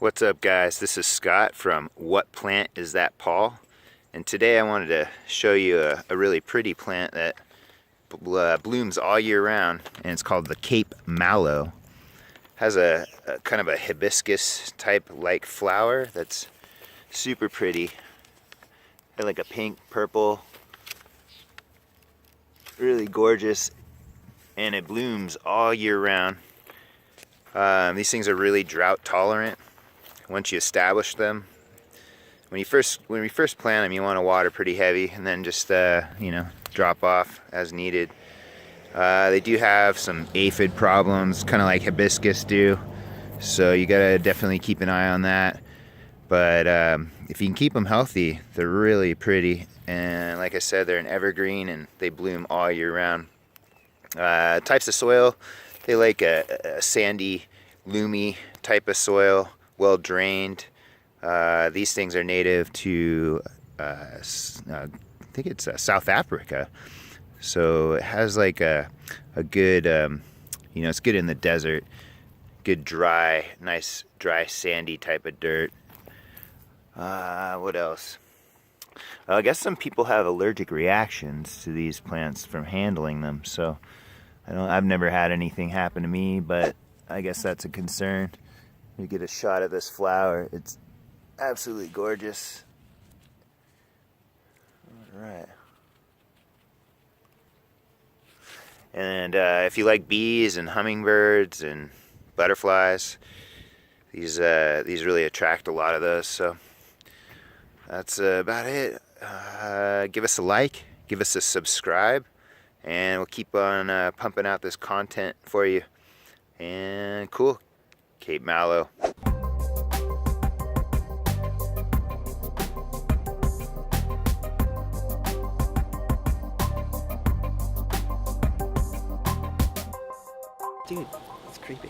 What's up, guys? This is Scott from What Plant Is That, Paul? And today I wanted to show you a really pretty plant that blooms all year round, and it's called the Cape Mallow. Has a kind of a hibiscus type like flower that's super pretty. Like a pink, purple, really gorgeous, and it blooms all year round. These things are really drought tolerant. Once you establish them, when we first plant them, you want to water pretty heavy, and then just drop off as needed. They do have some aphid problems, kind of like hibiscus do, so you gotta definitely keep an eye on that. But if you can keep them healthy, they're really pretty, and like I said, they're an evergreen and they bloom all year round. Types of soil, they like a sandy, loomy type of soil, well drained. These things are native to I think it's South Africa, so it has like a good it's good in the desert, good dry, nice dry sandy type of dirt. What else? I guess some people have allergic reactions to these plants from handling them, so I've never had anything happen to me, but I guess that's a concern. You get a shot of this flower, it's absolutely gorgeous. All right. And if you like bees and hummingbirds and butterflies, these really attract a lot of those. So that's about it. Give us a like, give us a subscribe, and we'll keep on pumping out this content for you. And cool, Cape Mallow. Dude, it's creepy.